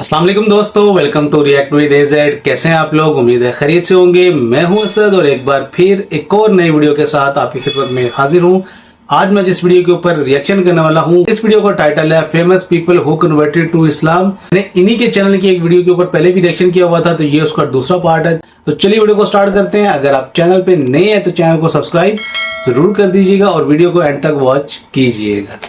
अस्सलाम वालेकुम दोस्तों, welcome to react with AZ. कैसे हैं आप लोग? उम्मीद है खैरियत से होंगे। मैं हूं असद और एक बार फिर एक और नई वीडियो के साथ आपकी खिदमत में हाजिर हूं। आज मैं जिस वीडियो के ऊपर रिएक्शन करने वाला हूं, इस वीडियो का टाइटल है famous people who converted to Islam. मैंने इन्हीं के चैनल की एक वीडियो के ऊपर पहले भी रिएक्शन किया हुआ था, तो ये उसका दूसरा पार्ट है। तो चलिए वीडियो को स्टार्ट करते हैं। अगर आप चैनल पे नए हैं तो चैनल को सब्सक्राइब जरूर कर दीजिएगा और वीडियो को एंड तक वॉच कीजिएगा।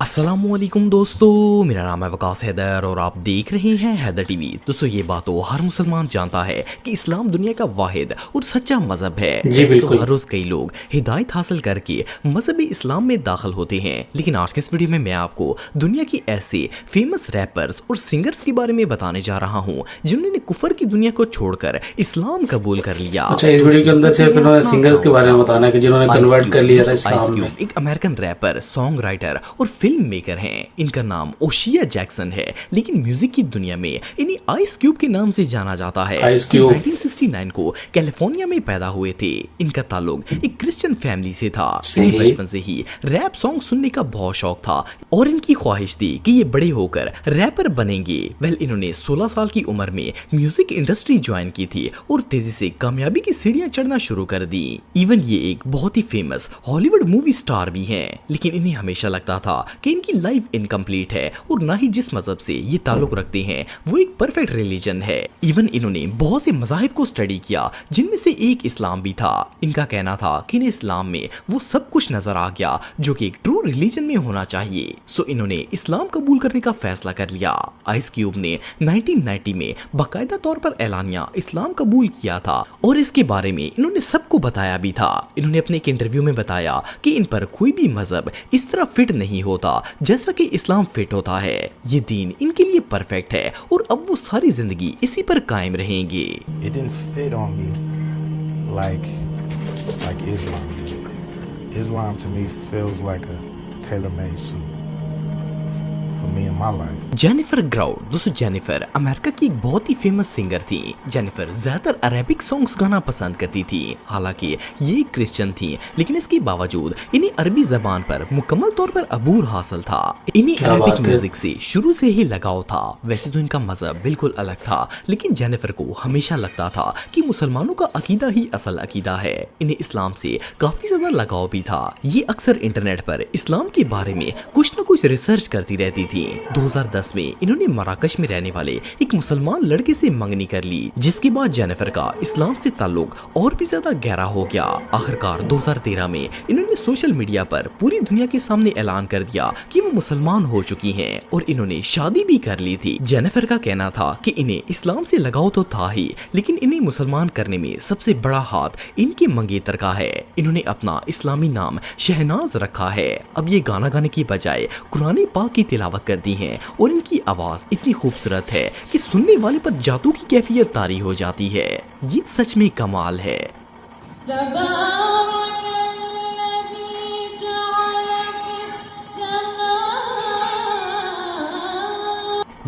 अस्सलामुअलैकुम दोस्तों, मेरा नाम है वकास हैदर और आप देख रहे हैं हैदर टीवी। दोस्तों, ये बात तो हर मुसलमान जानता है कि इस्लाम दुनिया का वाहिद और सच्चा मजहब है। जी तो हर रोज कई लोग हिदायत हासिल करके मजहबी इस्लाम में दाखिल होते हैं, लेकिन आज के इस वीडियो में मैं आपको दुनिया की ऐसे फेमस रैपर्स और सिंगर्स के बारे में बताने जा रहा हूँ जिन्होंने कुफर की दुनिया को छोड़कर इस्लाम कबूल कर लिया। अच्छा, इस वीडियो के अंदर सिर्फ इन्होंने सिंगर्स के बारे में बताना है कि जिन्होंने कन्वर्ट कर लिया था इस्लाम में। एक अमेरिकन रैपर, सॉन्ग राइटर और फिल्म मेकर हैं। इनका नाम ओशिया जैक्सन है, लेकिन म्यूजिक की दुनिया में इन्हें आइस क्यूब के नाम से जाना जाता है। 1969 को कैलिफोर्निया में पैदा हुए थे। इनका ताल्लुक एक क्रिश्चियन फैमिली से था। इन्हें बचपन से ही रैप सॉन्ग सुनने का बहुत शौक था और इनकी ख्वाहिश थी कि ये बड़े होकर रैपर बनेंगे। इन्होंने 16 साल की उम्र में म्यूजिक इंडस्ट्री ज्वाइन की थी और तेजी से कामयाबी की सीढ़ियां चढ़ना शुरू कर दी। इवन ये एक बहुत ही फेमस हॉलीवुड मूवी स्टार भी हैं, लेकिन इन्हें हमेशा लगता था कि इनकी लाइफ इनकम्प्लीट है और ना ही जिस मजहब से ये ताल्लुक रखते हैं वो एक परफेक्ट रिलीजन है। इवन इन्होंने बहुत से मजाहिब को स्टडी किया, जिनमें से एक इस्लाम भी था। इनका कहना था कि इन्हें इस्लाम में वो सब कुछ नजर आ गया जो कि एक ट्रू रिलीजन में होना चाहिए। सो इन्होंने इस्लाम कबूल करने का फैसला कर लिया। आइस क्यूब ने 1990 में बाकायदा तौर पर ऐलानिया इस्लाम कबूल किया था और इसके बारे में इन्होंने सबको बताया भी था। इन्होंने अपने एक इंटरव्यू में बताया कि इन पर कोई भी मजहब इस तरह फिट नहीं होता जैसा कि इस्लाम फिट होता है। ये दीन इनके लिए परफेक्ट है और अब वो सारी जिंदगी इसी पर कायम रहेंगे। It didn't fit on me like Islam did. Islam to me feels like a tailor-made suit for me in my life. Jennifer ground. दोस्तों, जेनिफर अमेरिका की एक बहुत ही फेमस सिंगर थी। जेनिफर ज्यादातर अरेबिक सॉन्ग्स गाना पसंद करती थी। हालांकि ये क्रिश्चियन थी, लेकिन इसके बावजूद इन्हें अरबी जबान पर मुकम्मल तौर पर अबूर हासिल था। इन्हें अरेबिक म्यूजिक से शुरू से ही लगाव था। वैसे तो इनका मजहब बिल्कुल अलग था, लेकिन जेनिफर को हमेशा लगता था कि मुसलमानों का अकीदा ही असल अकीदा है। इन्हें इस्लाम से काफी ज्यादा लगाव भी था। ये अक्सर इंटरनेट पर इस्लाम के बारे में कुछ न कुछ रिसर्च करती रहती थी। 2010 में इन्होंने मराकश में रहने वाले एक मुसलमान लड़के से मंगनी कर ली, जिसके बाद जेनिफर का इस्लाम से ताल्लुक और भी ज्यादा गहरा हो गया। आखिरकार 2013 में इन्होंने सोशल मीडिया पर पूरी दुनिया के सामने ऐलान कर दिया कि वो मुसलमान हो चुकी हैं और इन्होंने शादी भी कर ली थी। जेनिफर का कहना था कि इन्हें इस्लाम से लगाव तो था ही, लेकिन इन्हें मुसलमान करने में सबसे बड़ा हाथ इनके मंगेतर का है। इन्होंने अपना इस्लामी नाम शहनाज रखा है। अब ये गाना गाने की बजाय कुरान पाक की तिलावत करती हैं और इनकी आवाज इतनी खूबसूरत है कि सुनने वाले पर जादू की कैफियत तारी हो जाती है। ये सच में कमाल है।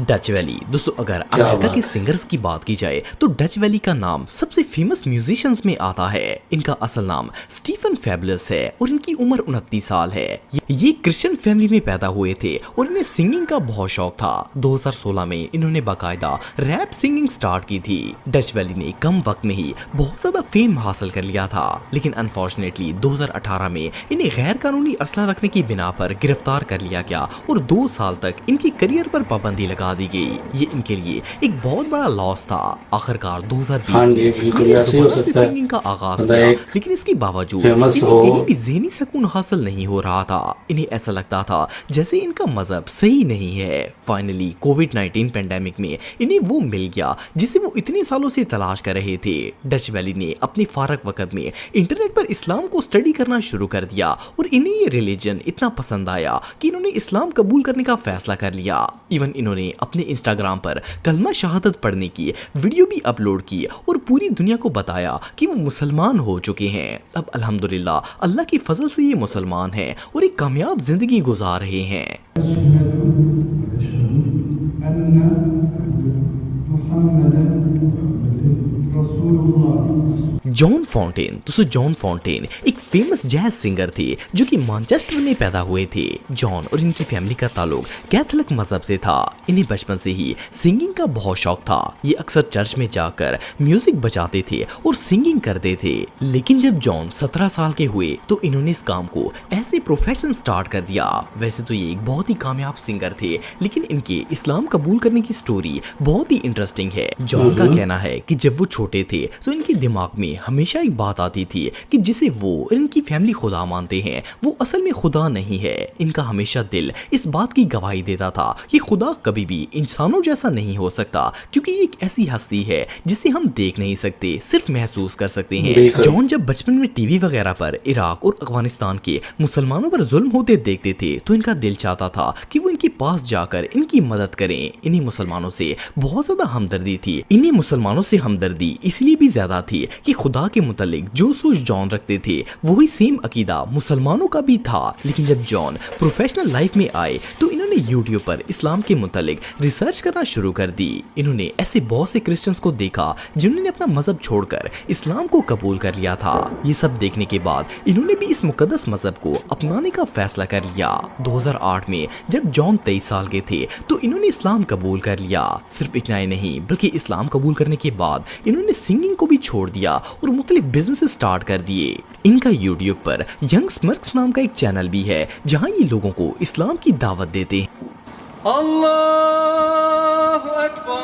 Dutch valley. दोस्तों, अगर अमेरिका के सिंगर्स की बात की जाए तो डच वैली का नाम सबसे फेमस म्यूजिशियंस में आता है। इनका असल नाम स्टीफन फैबुलस है और इनकी उम्र 29 साल है। ये क्रिश्चियन फैमिली में पैदा हुए थे और इन्हें सिंगिंग का बहुत शौक था। 2016 में इन्होंने बाकायदा रैप सिंगिंग स्टार्ट की थी। डच वैली ने कम वक्त में ही बहुत ज्यादा फेम हासिल कर लिया था, लेकिन अनफॉर्चुनेटली 2018 में इन्हें गैर कानूनी असला रखने की बिना पर गिरफ्तार कर लिया गया और 2 साल तक इनके करियर पर पाबंदी लगा दी गई। ये इनके लिए एक बहुत बड़ा लॉस था। आखिरकार 2020 में सिंगिंग का आगाज किया, लेकिन इसके बावजूद इन्हें कहीं भी ज़हनी सुकून हासिल नहीं हो रहा था। इन्हें ऐसा लगता था जैसे इनका मजहब सही नहीं है। फाइनली कोविड-19 पेंडेमिक में इन्हें वो मिल गया जिसे वो इतने सालों से तलाश कर रहे थे। डच वैली ने अपने फारग वक्त में इंटरनेट पर इस्लाम को स्टडी करना शुरू कर दिया और इन्हें ये रिलीजन इतना पसंद आया कि इन्होंने इस्लाम कबूल करने का फैसला कर लिया। इवन इन्होंने अपने इंस्टाग्राम पर कलमा शहादत पढ़ने की वीडियो भी अपलोड की और पूरी दुनिया को बताया कि वो मुसलमान हो चुके हैं। अब अल्हम्दुलिल्लाह अल्लाह की फजल से ये मुसलमान हैं और एक कामयाब जिंदगी गुजार रहे हैं। John Fontaine. दोस्तों, जॉन फॉन्टेन एक फेमस जैज सिंगर थे जो कि मैनचेस्टर में पैदा हुए थे। जॉन और इनकी फैमिली का ताल्लुक कैथोलिक मजहब से था। इन्हें बचपन से ही सिंगिंग का बहुत शौक था। ये अक्सर चर्च में जाकर म्यूजिक बजाते थे और सिंगिंग करते थे। लेकिन जब जॉन 17 साल के हुए तो इन्होंने इस काम को ऐसे प्रोफेशन स्टार्ट कर दिया। वैसे तो ये एक बहुत ही कामयाब सिंगर थे, लेकिन इनके इस्लाम कबूल करने की स्टोरी बहुत ही इंटरेस्टिंग है। जॉन का कहना है कि जब वो छोटे थे तो इनके दिमाग में हमेशा एक बात आती थी कि जिसे वो और इनकी फैमिली खुदा मानते हैं वो असल में खुदा नहीं है। इनका हमेशा दिल इस बात की गवाही देता था कि खुदा कभी भी इंसानों जैसा नहीं हो सकता, क्योंकि ये एक ऐसी हस्ती है जिसे हम देख नहीं सकते, सिर्फ महसूस कर सकते हैं। जॉन जब बचपन में टीवी वगैरह पर इराक और अफगानिस्तान के मुसलमानों पर जुल्म होते देखते थे तो इनका दिल चाहता था कि वो इनके पास जाकर इनकी मदद करें। इन्हें मुसलमानों से बहुत ज्यादा हमदर्दी थी। इन्हें मुसलमानों से हमदर्दी इसलिए भी ज्यादा थी कि खुदा के मुतालिक जो सोच जॉन रखते थे वही सेम अकीदा मुसलमानों का भी था। लेकिन जब जॉन प्रोफेशनल लाइफ में आए तो इन्होंने यूट्यूब पर इस्लाम के मुतालिक रिसर्च करना शुरू कर दी। इन्होंने ऐसे बहुत से क्रिश्चियंस को देखा जिन्होंने अपना मजहब छोड़कर इस्लाम को कबूल कर लिया था। ये सब देखने के बाद इन्होंने भी इस मुकद्दस मजहब को अपनाने का फैसला कर लिया। 2008 में जब जॉन 23 साल के थे तो इन्होंने इस्लाम कबूल कर लिया। सिर्फ इतना ही नहीं बल्कि इस्लाम कबूल करने के बाद इन्होंने सिंगिंग को भी छोड़ दिया और मुख्तलिफ बिजनेस स्टार्ट कर दिए। इनका यूट्यूब पर यंग स्मर्क्स नाम का एक चैनल भी है जहां ये लोगों को इस्लाम की दावत देते हैं। अल्लाहु अकबर,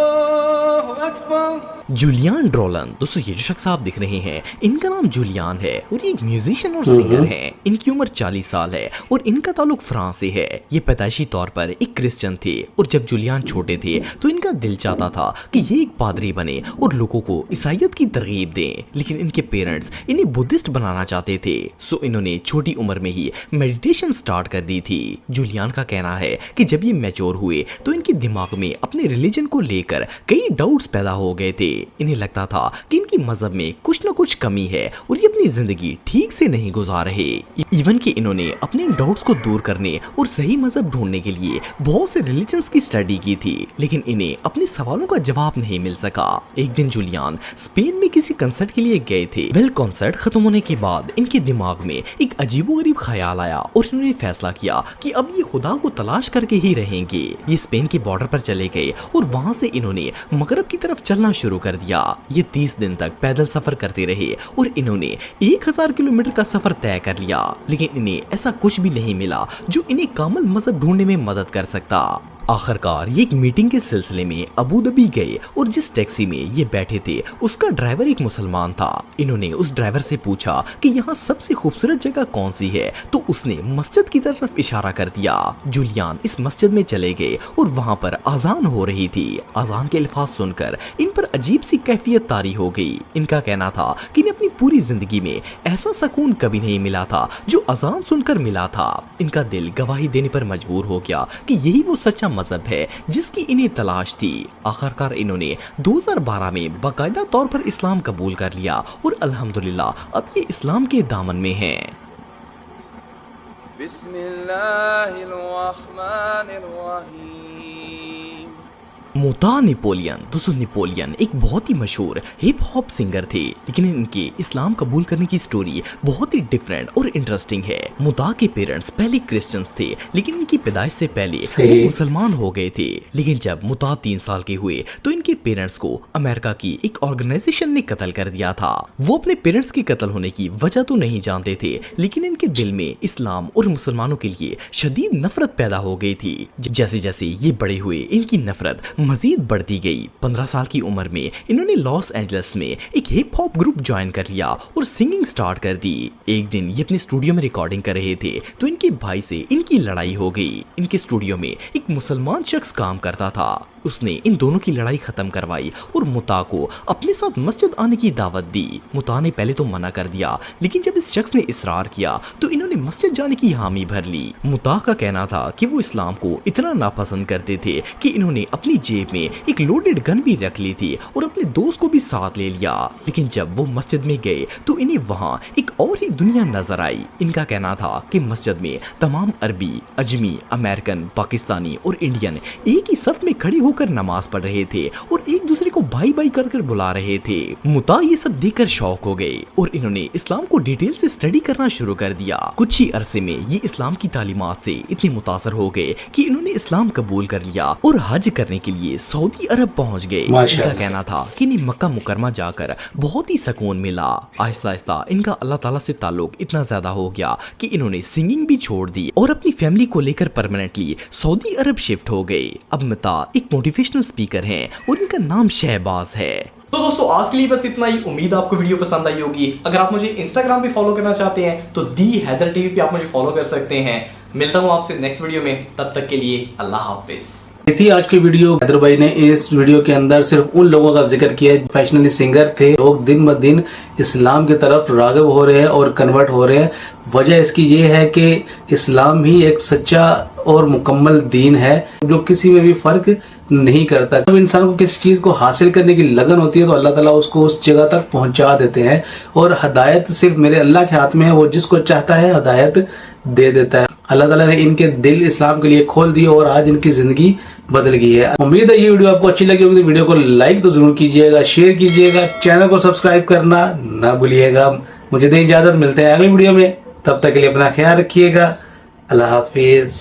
अल्लाहु अकबर। जूलियान ड्रोलन, दोस्तों ये जो शख्स आप दिख रहे हैं इनका नाम जूलियान है और ये एक म्यूजिशियन और सिंगर हैं। इनकी उम्र 40 साल है और इनका ताल्लुक फ्रांस से है। ये पैदाइशी तौर पर एक क्रिश्चियन थे और जब जूलियान छोटे थे तो इनका दिल चाहता था कि ये एक पादरी बने और लोगों को ईसाईयत की तरगीब दें, लेकिन इनके पेरेंट्स इन्हें बुद्धिस्ट बनाना चाहते थे। सो इन्होंने छोटी उम्र में ही मेडिटेशन स्टार्ट कर दी थी। जूलियान का कहना है कि जब ये मैच्योर हुए तो इनके दिमाग में अपने रिलीजन को लेकर कई डाउट्स पैदा हो गए थे। इन्हें लगता था कि इनकी मजहब में कुछ न कुछ कमी है और ये अपनी जिंदगी ठीक से नहीं गुजार रहे। इवन कि इन्होंने अपने डाउट्स को दूर करने और सही मजहब ढूंढने के लिए बहुत से रिलीजन्स की स्टडी की थी, लेकिन इन्हें अपने सवालों का जवाब नहीं मिल सका। एक दिन जूलियान स्पेन में किसी कंसर्ट के लिए गए थे। कंसर्ट खत्म होने के बाद इनके दिमाग में एक अजीबोगरीब ख्याल आया और इन्होंने फैसला किया कि अब ये खुदा को तलाश करके ही रहेंगे। ये स्पेन के बॉर्डर पर चले गए और वहां से इन्होंने मगरब की तरफ चलना शुरू कर दिया। ये 30 दिन तक पैदल सफर करते रहे और इन्होंने 1000 किलोमीटर का सफर तय कर लिया, लेकिन इन्हें ऐसा कुछ भी नहीं मिला जो इन्हें कामिल मजहब ढूंढने में मदद कर सकता। आखिरकार ये एक मीटिंग के सिलसिले में अबू धाबी गए और जिस टैक्सी में ये बैठे थे उसका ड्राइवर एक मुसलमान था। इन्होंने उस ड्राइवर से पूछा कि यहाँ सबसे खूबसूरत जगह कौन सी है, तो उसने मस्जिद की तरफ इशारा कर दिया। जूलियान इस मस्जिद में चले गए और वहाँ पर अजान हो रही थी। अजान के अल्फाज सुनकर इन पर अजीब सी कैफियत तारी हो गई। इनका कहना था कि इन्हें अपनी पूरी जिंदगी में ऐसा सुकून कभी नहीं मिला था जो अजान सुनकर मिला था। इनका दिल गवाही देने पर मजबूर हो गया कि यही वो सच्चा मजहब है जिसकी इन्हें तलाश थी। आखिरकार इन्होंने 2012 में बाकायदा तौर पर इस्लाम कबूल कर लिया और अल्हम्दुलिल्लाह अब ये इस्लाम के दामन में हैं। बिस्मिल्लाहिर्रहमानिर्रहीम। मुता नेपोलियन, दोस्तों नेपोलियन एक बहुत ही मशहूर हिप हॉप सिंगर थे, लेकिन इनके इस्लाम कबूल करने की स्टोरी बहुत ही डिफरेंट और इंटरेस्टिंग है। मुता के पेरेंट्स पहले क्रिश्चियंस थे, लेकिन इनकी पैदाइश से पहले वो मुसलमान हो गए थे। लेकिन जब मुता 3 साल के हुए तो इनके पेरेंट्स को अमेरिका की एक ऑर्गेनाइजेशन ने कत्ल कर दिया था। वो अपने पेरेंट्स के कत्ल होने की वजह तो नहीं जानते थे, लेकिन इनके दिल में इस्लाम और मुसलमानों के लिए शदीद नफरत पैदा हो गई थी। जैसे जैसे ये बड़े हुए इनकी नफरत मजीद बढ़ती गई। 15 साल की उम्र में इन्होंने लॉस एंजल्स में एक हिप हॉप ग्रुप ज्वाइन कर लिया और सिंगिंग स्टार्ट कर दी। एक दिन ये अपने स्टूडियो में रिकॉर्डिंग कर रहे थे तो इनके भाई से इनकी लड़ाई हो गई। इनके स्टूडियो में एक मुसलमान शख्स काम करता था। उसने इन दोनों की लड़ाई खत्म करवाई और मुता को अपने साथ मस्जिद आने की दावत दी। मुता ने पहले तो मना कर दिया, लेकिन जब इस शख्स ने इसरार किया तो इन्होंने मस्जिद जाने की हामी भर ली। मुता का कहना था कि वो इस्लाम को इतना नापसंद करते थे कि इन्होंने अपनी जेब में एक लोडेड गन भी रख ली थी और अपने दोस्त को भी साथ ले लिया। लेकिन जब वो मस्जिद में गए तो इन्हें वहाँ एक और ही दुनिया नजर आई। इनका कहना था कि मस्जिद में तमाम अरबी, अजमी, अमेरिकन, पाकिस्तानी और इंडियन एक ही सफ में खड़े होकर नमाज पढ़ रहे थे और एक दूसरे को को भाई भाई कर बुला रहे थे। मुता ये सब देखकर शौक हो गए और इन्होंने इस्लाम को डिटेल से स्टडी करना शुरू कर दिया। कुछ ही अरसे में ये इस्लाम की तालीमात से इतने मुतासर हो गए कि इन्होंने इस्लाम कबूल कर लिया और हज करने के लिए सऊदी अरब पहुंच गए। इनका कहना था कि इन्हें मक्का मुकरमा जाकर बहुत ही सुकून मिला। आहिस्ता आहिस्ता इनका अल्लाह ताला से ताल्लुक इतना ज्यादा हो गया कि इन्होंने सिंगिंग भी छोड़ दी और अपनी फैमिली को लेकर परमानेंटली सऊदी अरब शिफ्ट हो गए। अब मुता एक मोटिवेशनल स्पीकर हैं और इनका नाम शहबाज है। तो दोस्तों आज के लिए बस इतना ही। उम्मीद आपको वीडियो पसंद आई होगी। अगर आप मुझे इंस्टाग्राम पे फॉलो करना चाहते हैं तो दी हैदर टीवी पे आप मुझे फॉलो कर सकते हैं। मिलता हूँ आपसे नेक्स्ट वीडियो में, तब तक के लिए अल्लाह हाफिज। ये थी आज की वीडियो। हैदर भाई ने इस वीडियो के अंदर सिर्फ उन लोगों का जिक्र किया है प्रोफेशनली सिंगर थे। लोग दिन ब दिन इस्लाम की तरफ राग़िब हो रहे हैं और कन्वर्ट हो रहे हैं। वजह इसकी ये है कि इस्लाम ही एक सच्चा और मुकम्मल दीन है जो किसी में भी फर्क नहीं करता। जब इंसान को किसी चीज को हासिल करने की लगन होती है तो अल्लाह ताला उसको उस जगह तक पहुंचा देते हैं और हदायत सिर्फ मेरे अल्लाह के हाथ में है। वो जिसको चाहता है हदायत दे देता है। अल्लाह ताला ने इनके दिल इस्लाम के लिए खोल दिए और आज इनकी जिंदगी बदल गई है। उम्मीद है ये वीडियो आपको अच्छी लगी होगी तो वीडियो को लाइक तो जरूर कीजिएगा, शेयर कीजिएगा, चैनल को सब्सक्राइब करना ना भूलिएगा। मुझे दें इजाजत, मिलते हैं अगली वीडियो में। तब तक के लिए अपना ख्याल रखिएगा। अल्लाह हाफिज।